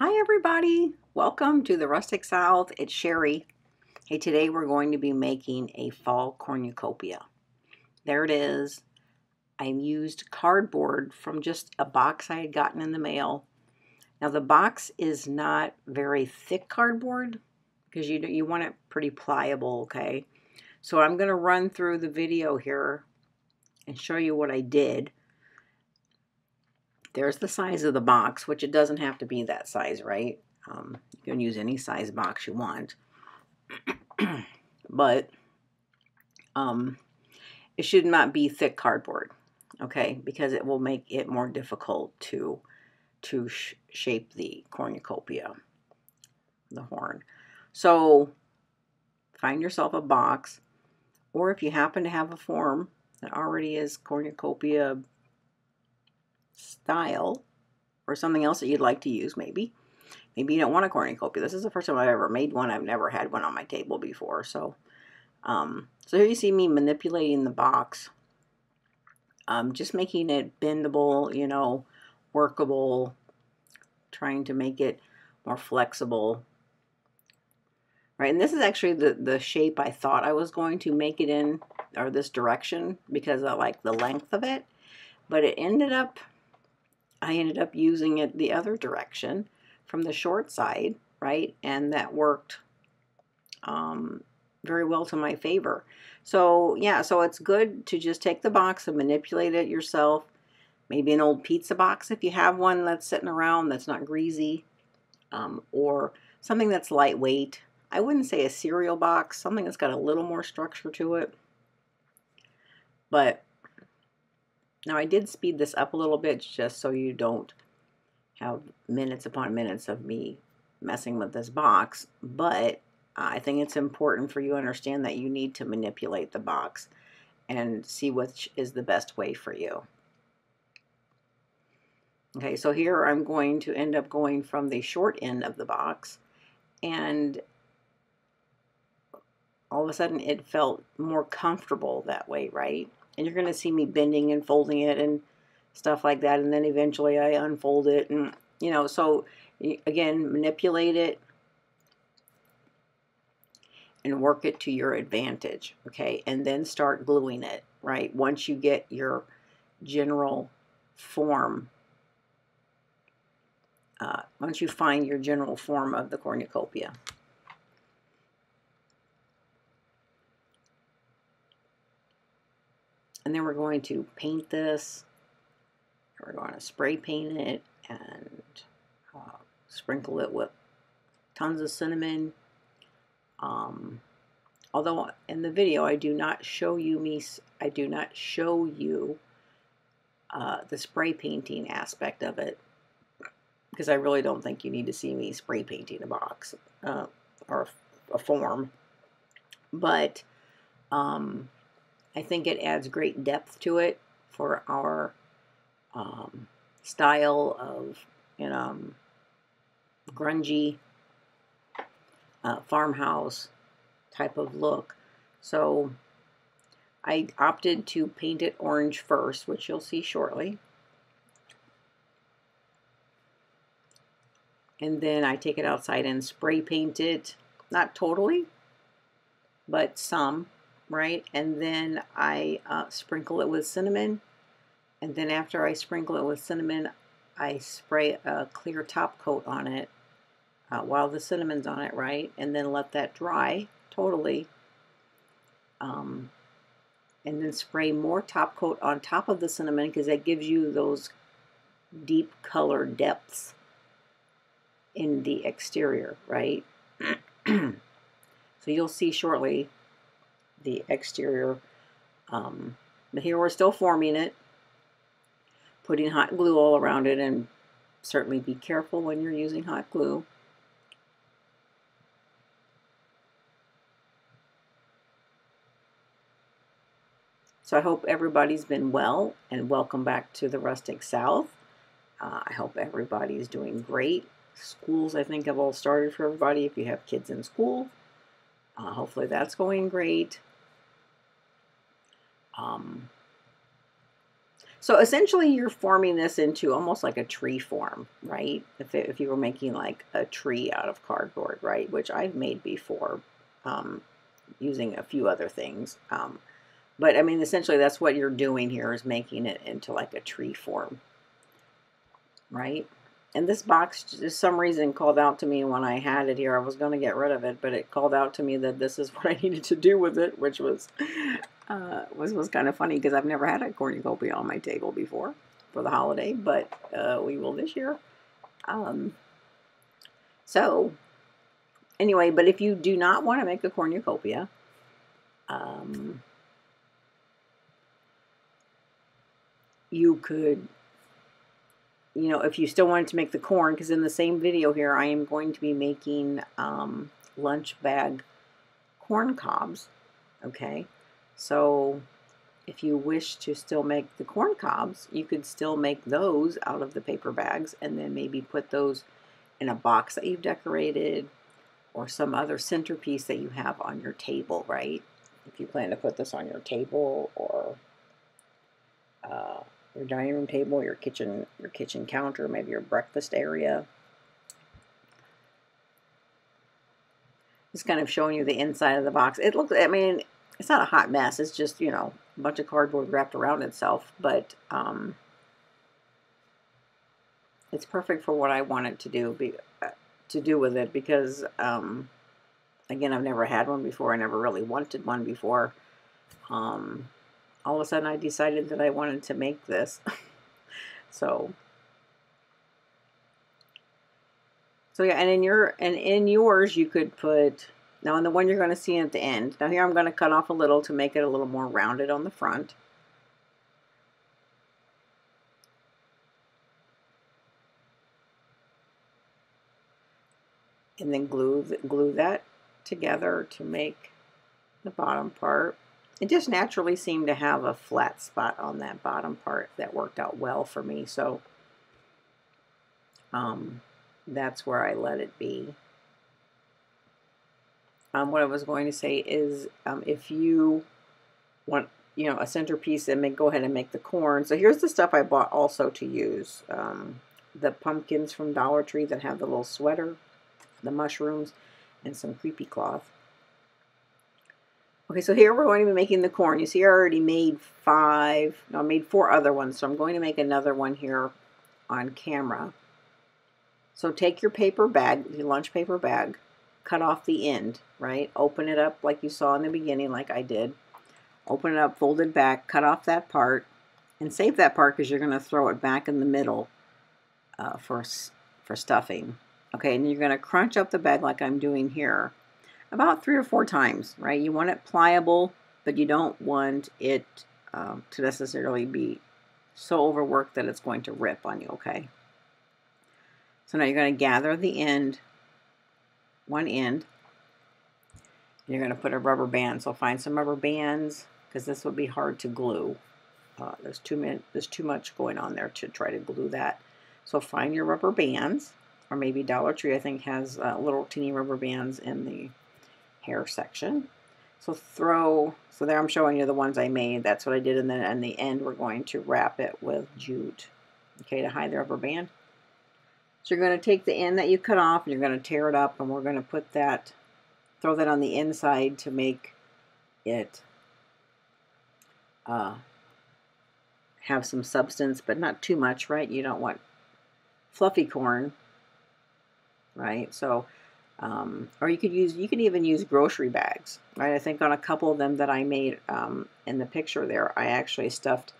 Hi everybody, welcome to the Rustic South. It's Sherry. Hey, today we're going to be making a fall cornucopia. There it is. I used cardboard from just a box I had gotten in the mail. Now the box is not very thick cardboard because you want it pretty pliable, okay? So I'm going to run through the video here and show you what I did. There's the size of the box, which it doesn't have to be that size, right? You can use any size box you want. But it should not be thick cardboard, okay? Because it will make it more difficult to shape the cornucopia, the horn. So find yourself a box, or if you happen to have a form that already is cornucopia style, or something else that you'd like to use, maybe you don't want a cornucopia. This is the first time I've ever made one. I've never had one on my table before. So here you see me manipulating the box, just making it bendable, workable, trying to make it more flexible, right? And this is actually the shape I thought I was going to make it in, or this direction, because I like the length of it. But I ended up using it the other direction from the short side, right? And that worked very well to my favor. So yeah, so it's good to just take the box and manipulate it yourself. Maybe an old pizza box if you have one that's sitting around that's not greasy, or something that's lightweight. I wouldn't say a cereal box, something that's got a little more structure to it. But now I did speed this up a little bit just so you don't have minutes upon minutes of me messing with this box. But I think it's important for you to understand that you need to manipulate the box and see which is the best way for you. Okay, so here I'm going to end up going from the short end of the box, and all of a sudden it felt more comfortable that way, right? And you're going to see me bending and folding it and stuff like that, and then eventually I unfold it, and so again, manipulate it and work it to your advantage, okay? And then start gluing it, right? Once you get your general form, once you find your general form of the cornucopia. And then we're going to paint this. We're going to spray paint it and sprinkle it with tons of cinnamon. Although in the video I do not show you the spray painting aspect of it, because I really don't think you need to see me spray painting a box or a form. But I think it adds great depth to it for our style of grungy farmhouse type of look. So I opted to paint it orange first, which you'll see shortly. And then I take it outside and spray paint it, not totally, but some, right? And then I sprinkle it with cinnamon. And then after I sprinkle it with cinnamon, I spray a clear top coat on it while the cinnamon's on it, right? And then let that dry totally. And then spray more top coat on top of the cinnamon, because that gives you those deep color depths in the exterior, right? So you'll see shortly the exterior. But here we're still forming it, putting hot glue all around it, and certainly be careful when you're using hot glue. So I hope everybody's been well, and welcome back to the Rustic South. I hope everybody's doing great. Schools, I think, have all started for everybody. If you have kids in school, hopefully that's going great. So essentially you're forming this into almost like a tree form, right? If you were making like a tree out of cardboard, right? Which I've made before using a few other things. But I mean, essentially that's what you're doing here, is making it into like a tree form, right? And this box, just some reason, called out to me when I had it here. I was going to get rid of it, but it called out to me that this is what I needed to do with it, which was kind of funny, because I've never had a cornucopia on my table before for the holiday, but we will this year. So anyway, but if you do not want to make a cornucopia, you could, you know, if you still wanted to make the corn, because in the same video here, I am going to be making lunch bag corn cobs, okay? So if you wish to still make the corn cobs, you could still make those out of the paper bags, and then maybe put those in a box that you've decorated, or some other centerpiece that you have on your table, right? If you plan to put this on your table, or your dining room table, your kitchen counter, maybe your breakfast area. Just kind of showing you the inside of the box. It looks, I mean, it's not a hot mess. It's just, you know, a bunch of cardboard wrapped around itself. But it's perfect for what I wanted to do with it, because again, I've never had one before. I never really wanted one before. All of a sudden I decided that I wanted to make this. so yeah, and in yours you could put, now in the one you're going to see at the end, now here I'm going to cut off a little to make it a little more rounded on the front. And then glue that together to make the bottom part. It just naturally seemed to have a flat spot on that bottom part that worked out well for me. So that's where I let it be. What I was going to say is, if you want, you know, a centerpiece, and go ahead and make the corn. So here's the stuff I bought also to use. The pumpkins from Dollar Tree that have the little sweater, the mushrooms, and some creepy cloth. Okay, so here we're going to be making the corn. You see I already made I made 4 other ones, so I'm going to make another one here on camera. So take your paper bag, your lunch paper bag, cut off the end, right? Open it up like you saw in the beginning, like I did. Open it up, fold it back, cut off that part, and save that part because you're going to throw it back in the middle for stuffing. Okay, and you're going to crunch up the bag like I'm doing here, about 3 or 4 times, right? You want it pliable, but you don't want it to necessarily be so overworked that it's going to rip on you, okay? So now you're going to gather the end, one end, and you're going to put a rubber band. So find some rubber bands, because this would be hard to glue. There's too much going on there to try to glue that. So find your rubber bands, or maybe Dollar Tree, I think, has little teeny rubber bands in the hair section. So there I'm showing you the ones I made. That's what I did, and then in the end we're going to wrap it with jute, okay, to hide the rubber band. So you're going to take the end that you cut off, and you're going to tear it up, and we're going to throw that on the inside to make it have some substance, but not too much, right? You don't want fluffy corn, right? So or you could even use grocery bags, right? I think on a couple of them that I made in the picture there, I actually stuffed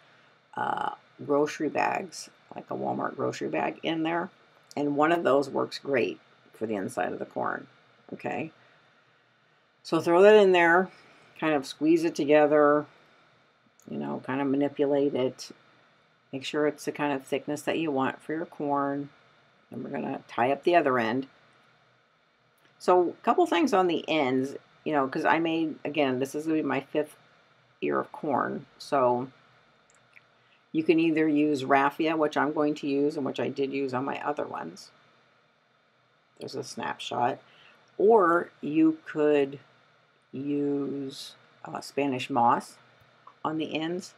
grocery bags, like a Walmart grocery bag, in there, and one of those works great for the inside of the corn. Okay, so throw that in there, kind of squeeze it together, you know, kind of manipulate it, make sure it's the kind of thickness that you want for your corn, and we're going to tie up the other end. So a couple things on the ends, you know, because I made, again, this is going to be my 5th ear of corn. So you can either use raffia, which I'm going to use, and which I did use on my other ones. There's a snapshot. Or you could use Spanish moss on the ends.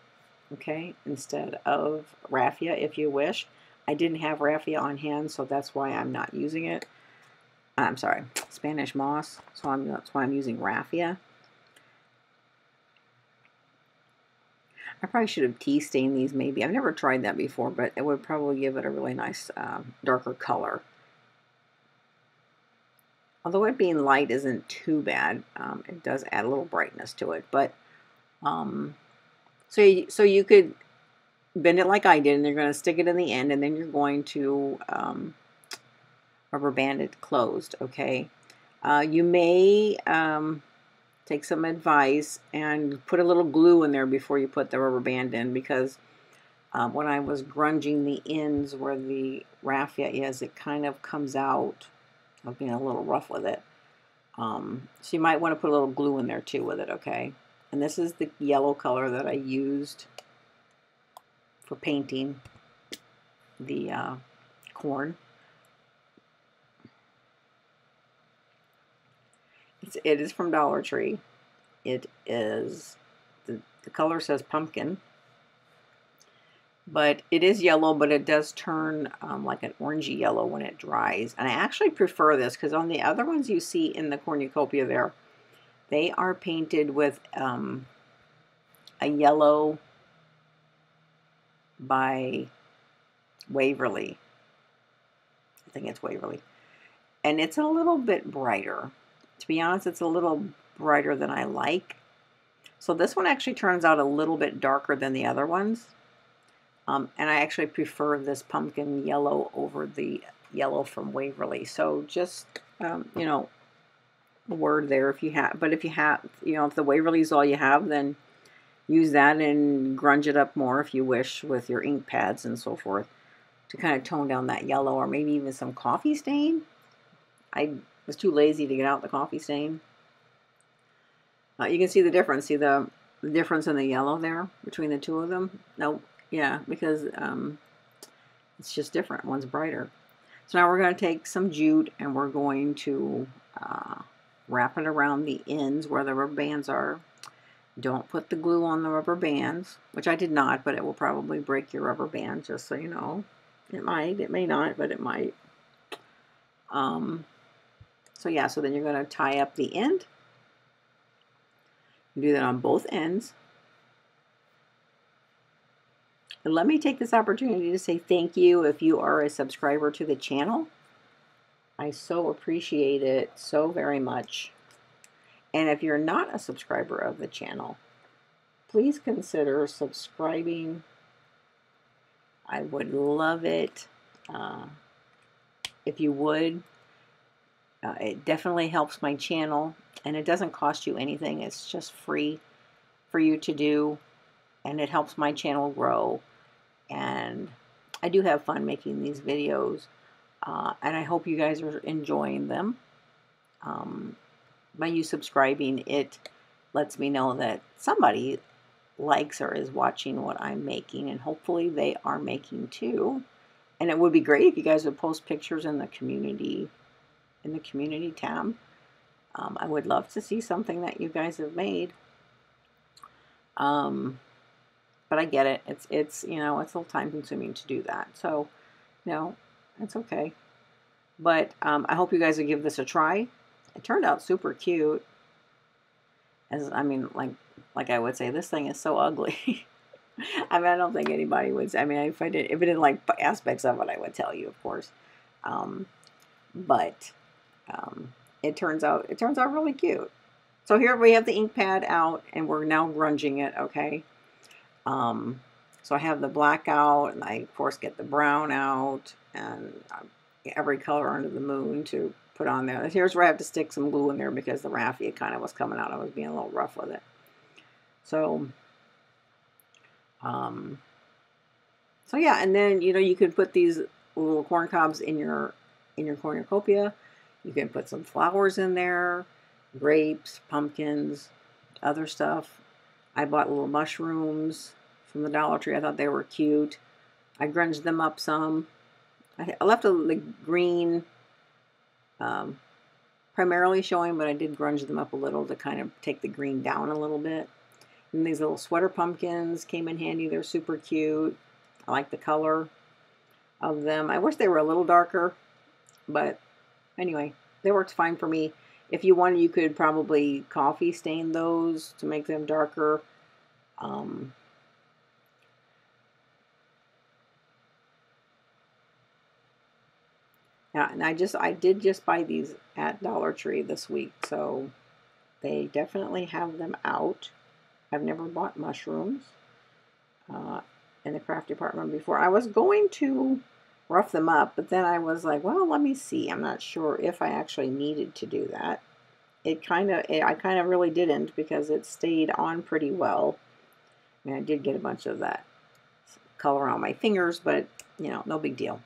okay, instead of raffia if you wish. I didn't have raffia on hand, so that's why I'm not using it. I'm sorry, Spanish moss, so that's why I'm using raffia. I probably should have tea stained these maybe. I've never tried that before, but it would probably give it a really nice darker color. Although it being light isn't too bad, it does add a little brightness to it. But so you could bend it like I did, and you're going to stick it in the end, and then you're going to rubber band it closed. Okay, you may take some advice and put a little glue in there before you put the rubber band in, because when I was grunging the ends where the raffia is, it kind of comes out. I was being a little rough with it. So you might want to put a little glue in there too with it, okay? And this is the yellow color that I used for painting the corn. It is from Dollar Tree. It is, the color says pumpkin. But it is yellow, but it does turn like an orangey yellow when it dries. And I actually prefer this because on the other ones you see in the Cornucopia there, they are painted with a yellow by Waverly. I think it's Waverly. And it's a little bit brighter. To be honest, it's a little brighter than I like. So this one actually turns out a little bit darker than the other ones. And I actually prefer this pumpkin yellow over the yellow from Waverly. So just, you know, a word there if you have. But if you have, you know, if the Waverly is all you have, then use that and grunge it up more if you wish with your ink pads and so forth to kind of tone down that yellow, or maybe even some coffee stain. I was too lazy to get out the coffee stain. You can see the difference. See the difference in the yellow there between the two of them? No. Yeah, because it's just different. One's brighter. So now we're going to take some jute and we're going to wrap it around the ends where the rubber bands are. Don't put the glue on the rubber bands, which I did not, but it will probably break your rubber band, just so you know. It might. It may not, but it might. So yeah, so then you're going to tie up the end. You do that on both ends. And let me take this opportunity to say thank you if you are a subscriber to the channel. I so appreciate it so very much. And if you're not a subscriber of the channel, please consider subscribing. I would love it if you would. It definitely helps my channel, and it doesn't cost you anything. It's just free for you to do, and it helps my channel grow. And I do have fun making these videos, and I hope you guys are enjoying them. By you subscribing, it lets me know that somebody likes or is watching what I'm making, and hopefully they are making too. And it would be great if you guys would post pictures in the community tab. I would love to see something that you guys have made. But I get it. It's you know, it's a little time consuming to do that. So, you know, it's okay. But I hope you guys will give this a try. It turned out super cute. I mean, like I would say, this thing is so ugly. I mean, I don't think anybody would say. I mean, if I didn't like aspects of it, I would tell you, of course. But it turns out really cute. So here we have the ink pad out, and we're now grunging it. Okay. So I have the black out, and I of course get the brown out, and every color under the moon to put on there. Here's where I have to stick some glue in there because the raffia kind of was coming out. I was being a little rough with it. So, so yeah, and then you know you could put these little corn cobs in your cornucopia. You can put some flowers in there, grapes, pumpkins, other stuff. I bought little mushrooms from the Dollar Tree. I thought they were cute. I grunged them up some. I left the green primarily showing, but I did grunge them up a little to kind of take the green down a little bit. And these little sweater pumpkins came in handy. They're super cute. I like the color of them. I wish they were a little darker, but anyway, they worked fine for me. If you wanted, you could probably coffee stain those to make them darker. Yeah, and I did just buy these at Dollar Tree this week, so they definitely have them out. I've never bought mushrooms in the craft department before. I was going to rough them up, but then I was like, well, let me see. I'm not sure if I actually needed to do that. I kind of really didn't, because it stayed on pretty well. I mean, I did get a bunch of that color on my fingers, but you know, no big deal.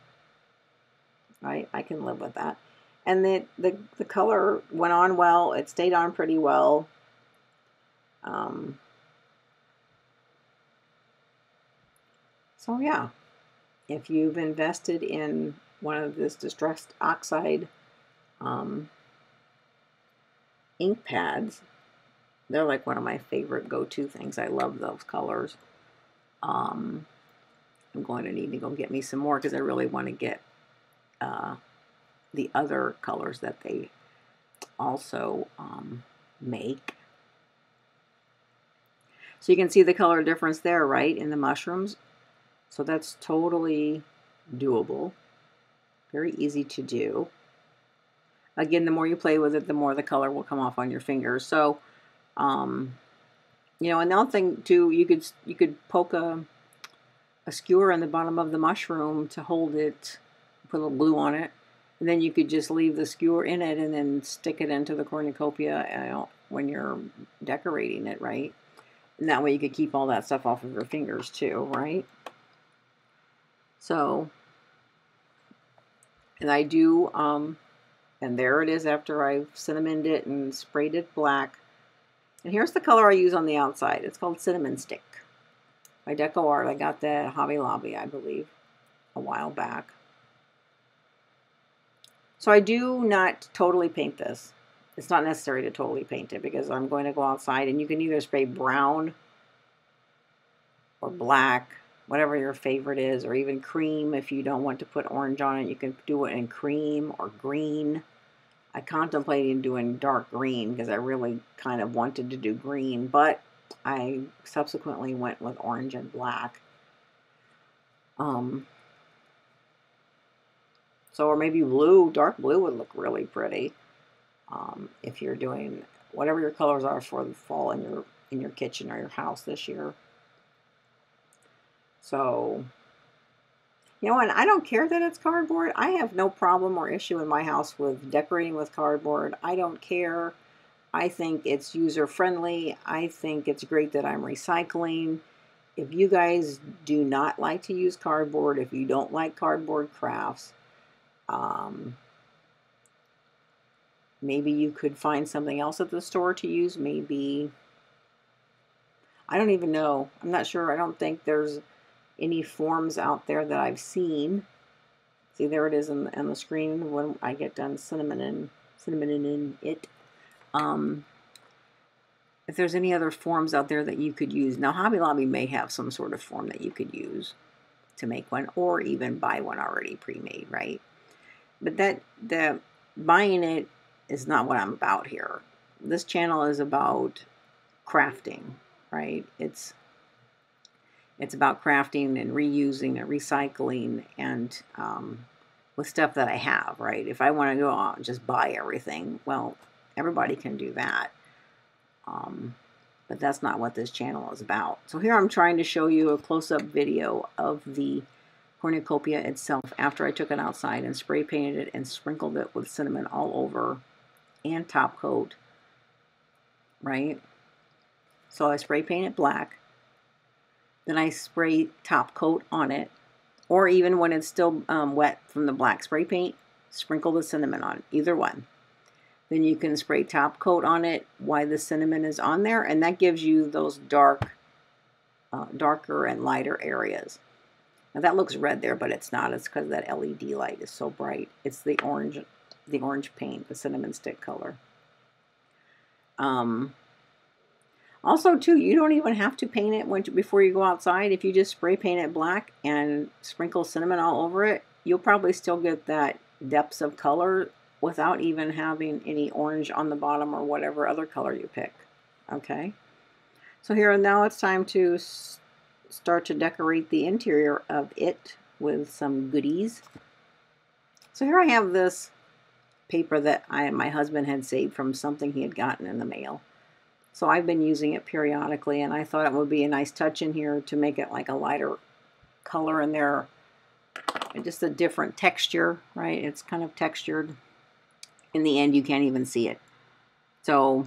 I can live with that. And the color went on well. It stayed on pretty well. So yeah, if you've invested in one of this distressed oxide ink pads, they're like one of my favorite go-to things. I love those colors. I'm going to need to go get me some more, because I really want to get the other colors that they also make. So you can see the color difference there, right, in the mushrooms. So that's totally doable. Very easy to do. Again, the more you play with it, the more the color will come off on your fingers. So, you know, another thing too, you could poke a skewer in the bottom of the mushroom to hold it, put a little glue on it, and then you could just leave the skewer in it and then stick it into the cornucopia when you're decorating it, right? And that way you could keep all that stuff off of your fingers too, right? So, and I do, and there it is after I've cinnamoned it and sprayed it black. And here's the color I use on the outside. It's called Cinnamon Stick by Deco Art. I got that at Hobby Lobby, I believe, a while back. So I do not totally paint this. It's not necessary to totally paint it, because I'm going to go outside, and you can either spray brown or black, whatever your favorite is, or even cream. If you don't want to put orange on it, you can do it in cream or green. I contemplated doing dark green, because I really kind of wanted to do green, but I subsequently went with orange and black. So, or maybe blue, dark blue would look really pretty. If you're doing whatever your colors are for the fall in your kitchen or your house this year. So, you know, and I don't care that it's cardboard. I have no problem or issue in my house with decorating with cardboard. I don't care. I think it's user-friendly. I think it's great that I'm recycling. If you guys do not like to use cardboard, if you don't like cardboard crafts, maybe you could find something else at the store to use. Maybe, I don't even know. I'm not sure. I don't think there's any forms out there that I've seen. See, there it is on the screen when I get done cinnamoning it. If there's any other forms out there that you could use. Now, Hobby Lobby may have some sort of form that you could use to make one, or even buy one already pre-made, right? But the buying it is not what I'm about here. This channel is about crafting, right? It's about crafting and reusing and recycling, and with stuff that I have, right? If I want to go out and just buy everything, well, everybody can do that. But that's not what this channel is about. So here I'm trying to show you a close-up video of the cornucopia itself after I took it outside and spray painted it and sprinkled it with cinnamon all over and top coat, right? So I spray paint it black, then I spray top coat on it, or even when it's still wet from the black spray paint, sprinkle the cinnamon on, either one. Then you can spray top coat on it while the cinnamon is on there, and that gives you those darker and lighter areas. Now that looks red there, but it's not. It's because that LED light is so bright. It's the orange paint, the cinnamon stick color. Also, too, you don't even have to paint it before you go outside. If you just spray paint it black and sprinkle cinnamon all over it, you'll probably still get that depths of color without even having any orange on the bottom or whatever other color you pick. Okay? So here and now it's time to start to decorate the interior of it with some goodies. So here I have this paper that my husband had saved from something he had gotten in the mail. So I've been using it periodically, and I thought it would be a nice touch in here to make it like a lighter color in there. And just a different texture, right? It's kind of textured. In the end, you can't even see it. So,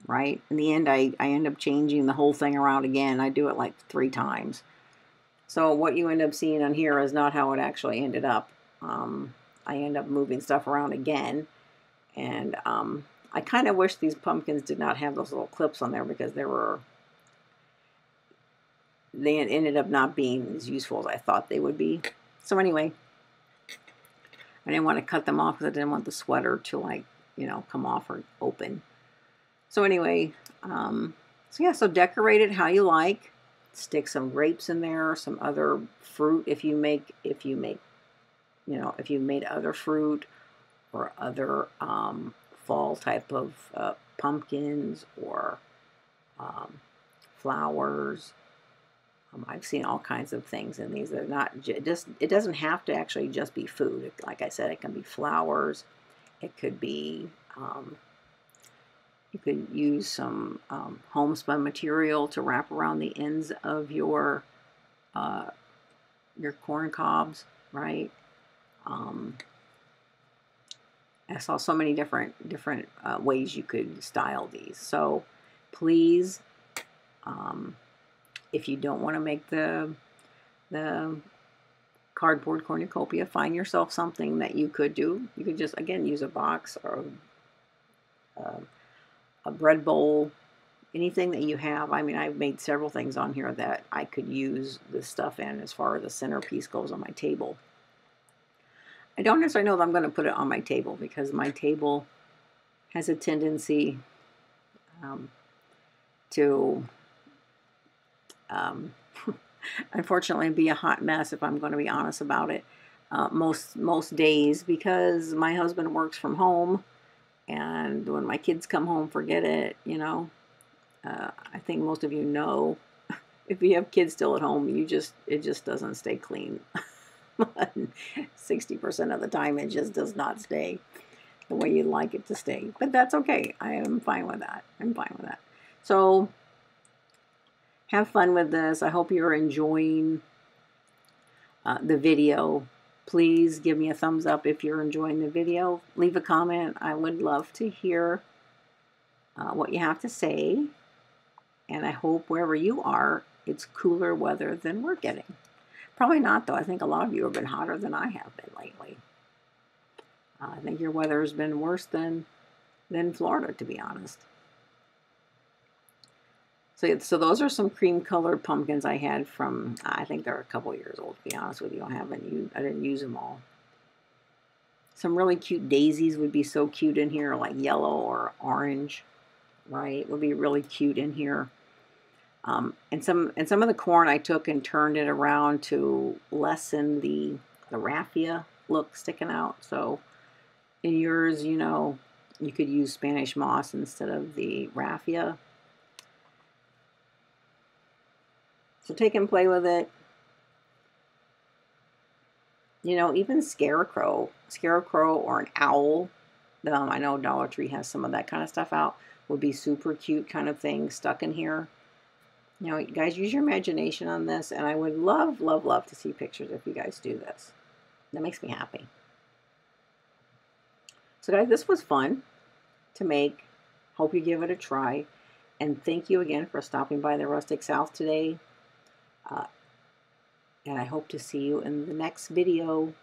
right? In the end, I end up changing the whole thing around again. I do it like 3 times. So what you end up seeing on here is not how it actually ended up. I end up moving stuff around again. And I kind of wish these pumpkins did not have those little clips on there because they ended up not being as useful as I thought they would be. So anyway, I didn't want to cut them off because I didn't want the sweater to, like, you know, come off or open. So anyway, so decorate it how you like. Stick some grapes in there, some other fruit if you made other fruit or other fall type of pumpkins or flowers. I've seen all kinds of things in these. They're not just, it doesn't have to actually just be food. Like I said, it can be flowers. It could be, you could use some homespun material to wrap around the ends of your corn cobs, right? I saw so many different ways you could style these. So please, if you don't want to make the cardboard cornucopia, find yourself something that you could do. You could just, again, use a box or a bread bowl, anything that you have. I mean, I've made several things on here that I could use this stuff in as far as the centerpiece goes on my table. I don't necessarily know that I'm going to put it on my table because my table has a tendency to unfortunately be a hot mess, if I'm going to be honest about it, most days, because my husband works from home, and when my kids come home, forget it, you know. I think most of you know, if you have kids still at home, it just doesn't stay clean. 60% of the time it just does not stay the way you'd like it to stay. But that's okay. I am fine with that. I'm fine with that. So have fun with this. I hope you're enjoying the video. Please give me a thumbs up if you're enjoying the video. Leave a comment. I would love to hear what you have to say. And I hope wherever you are, it's cooler weather than we're getting. Probably not, though. I think a lot of you have been hotter than I have been lately. I think your weather has been worse than Florida, to be honest. So those are some cream-colored pumpkins I had from, I think they're a couple years old, to be honest with you. I didn't use them all. Some really cute daisies would be so cute in here, like yellow or orange, right? Would be really cute in here. And some of the corn I took and turned it around to lessen the raffia look sticking out. So in yours, you know, you could use Spanish moss instead of the raffia. So take and play with it. You know, even scarecrow or an owl. I know Dollar Tree has some of that kind of stuff out. Would be super cute kind of thing stuck in here. You know, guys, use your imagination on this, and I would love, love, love to see pictures if you guys do this. That makes me happy. So, guys, this was fun to make. Hope you give it a try. And thank you again for stopping by the Rustic South today. And I hope to see you in the next video.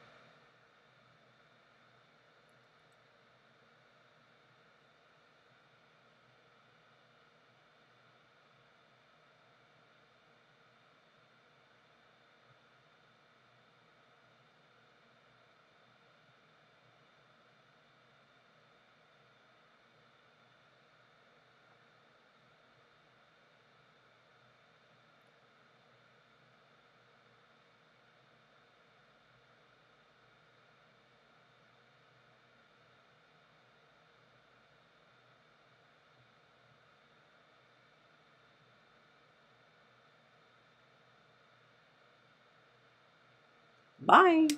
Bye.